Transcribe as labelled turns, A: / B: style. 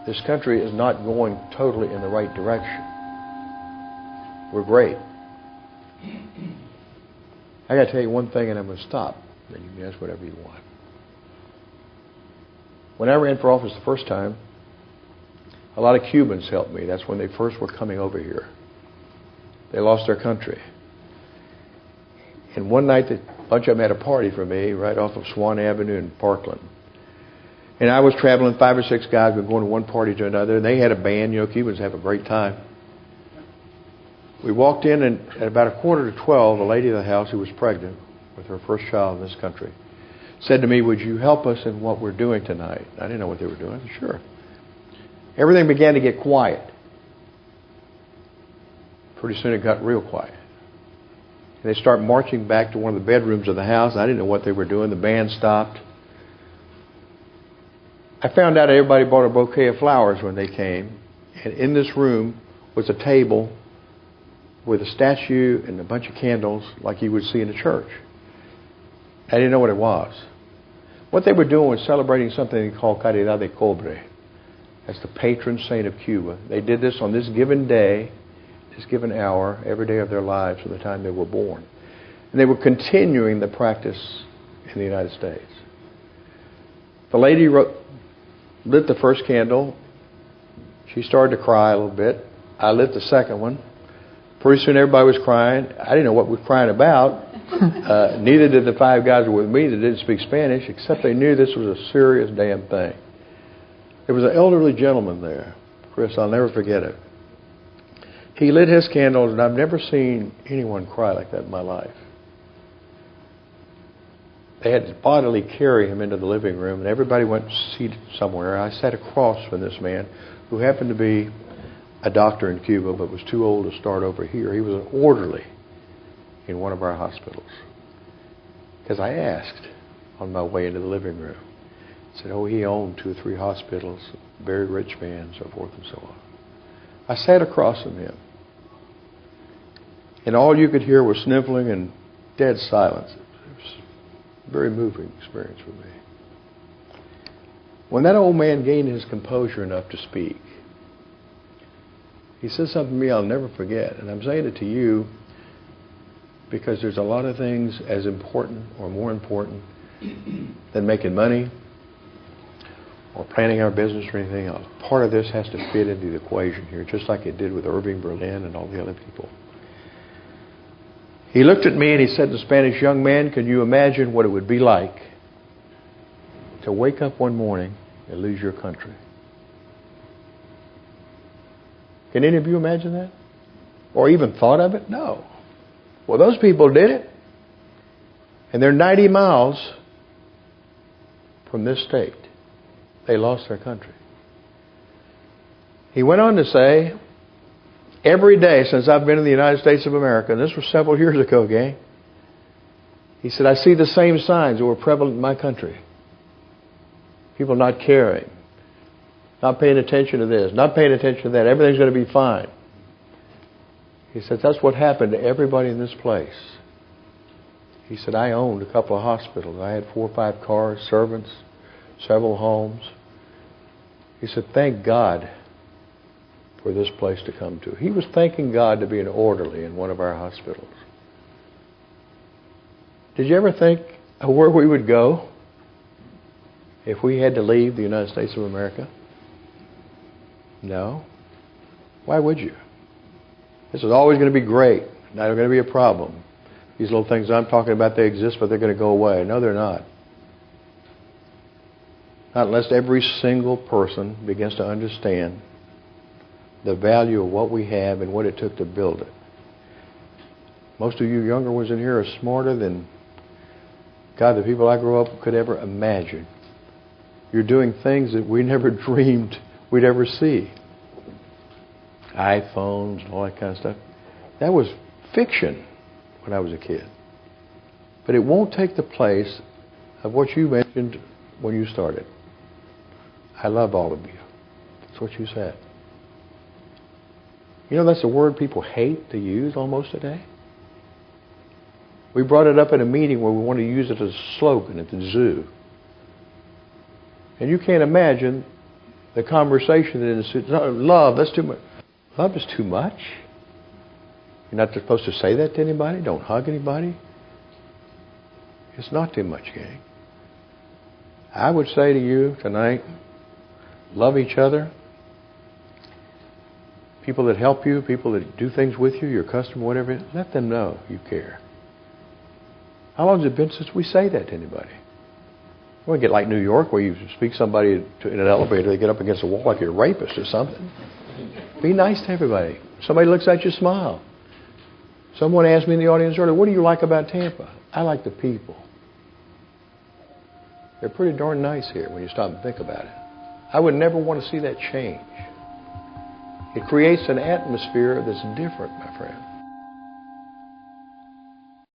A: this country is not going totally in the right direction. We're great. I got to tell you one thing, and I'm going to stop. Then you can ask whatever you want. When I ran for office the first time, a lot of Cubans helped me. That's when they first were coming over here. They lost their country. And one night, a bunch of them had a party for me right off of Swan Avenue in Parkland. And I was traveling, 5 or 6 guys were going to one party to another. And they had a band. You know, Cubans have a great time. We walked in, and at about 11:45, a lady of the house who was pregnant with her first child in this country said to me, "Would you help us in what we're doing tonight?" I didn't know what they were doing. Sure. Everything began to get quiet. Pretty soon it got real quiet. And they start marching back to one of the bedrooms of the house. I didn't know what they were doing. The band stopped. I found out everybody bought a bouquet of flowers when they came. And in this room was a table with a statue and a bunch of candles like you would see in a church. I didn't know what it was. What they were doing was celebrating something they call Caridad de Cobre. That's the patron saint of Cuba. They did this on this given day, this given hour, every day of their lives from the time they were born. And they were continuing the practice in the United States. The lady lit the first candle. She started to cry a little bit. I lit the second one. Pretty soon everybody was crying. I didn't know what we were crying about. Neither did the 5 guys who were with me that didn't speak Spanish, except they knew this was a serious damn thing. There was an elderly gentleman there. Chris, I'll never forget it. He lit his candles, and I've never seen anyone cry like that in my life. They had to bodily carry him into the living room, and everybody went seated somewhere. I sat across from this man who happened to be a doctor in Cuba, but was too old to start over here. He was an orderly in one of our hospitals. Because I asked on my way into the living room. I said, he owned 2 or 3 hospitals, very rich man, so forth and so on. I sat across from him. And all you could hear was sniffling and dead silence. It was a very moving experience for me. When that old man gained his composure enough to speak, he said something to me I'll never forget. And I'm saying it to you because there's a lot of things as important or more important than making money or planning our business or anything else. Part of this has to fit into the equation here, just like it did with Irving Berlin and all the other people. He looked at me and he said in Spanish, "Young man, can you imagine what it would be like to wake up one morning and lose your country?" Can any of you imagine that? Or even thought of it? No. Well, those people did it. And they're 90 miles from this state. They lost their country. He went on to say, every day since I've been in the United States of America, and this was several years ago, gang, he said, I see the same signs that were prevalent in my country. People not caring. Not paying attention to this, not paying attention to that. Everything's going to be fine. He said, that's what happened to everybody in this place. He said, I owned a couple of hospitals. I had 4 or 5 cars, servants, several homes. He said, thank God for this place to come to. He was thanking God to be an orderly in one of our hospitals. Did you ever think of where we would go if we had to leave the United States of America? No. Why would you? This is always going to be great. Not going to be a problem. These little things I'm talking about, they exist, but they're going to go away. No, they're not. Not unless every single person begins to understand the value of what we have and what it took to build it. Most of you younger ones in here are smarter than, God, the people I grew up could ever imagine. You're doing things that we never dreamed we'd ever see. iPhones and all that kind of stuff. That was fiction when I was a kid. But it won't take the place of what you mentioned when you started. I love all of you. That's what you said. You know, that's a word people hate to use almost today. We brought it up at a meeting where we wanted to use it as a slogan at the zoo. And you can't imagine The conversation that ensues. No, love, that's too much. Love is too much? You're not supposed to say that to anybody? Don't hug anybody? It's not too much, gang. I would say to you tonight, love each other. People that help you, people that do things with you, your customer, whatever, let them know you care. How long has it been since we say that to anybody? We get like New York, where you speak somebody in an elevator, they get up against a wall like you're a rapist or something. Be nice to everybody. Somebody looks at you, smile. Someone asked me in the audience earlier, what do you like about Tampa? I like the people. They're pretty darn nice here when you stop and think about it. I would never want to see that change. It creates an atmosphere that's different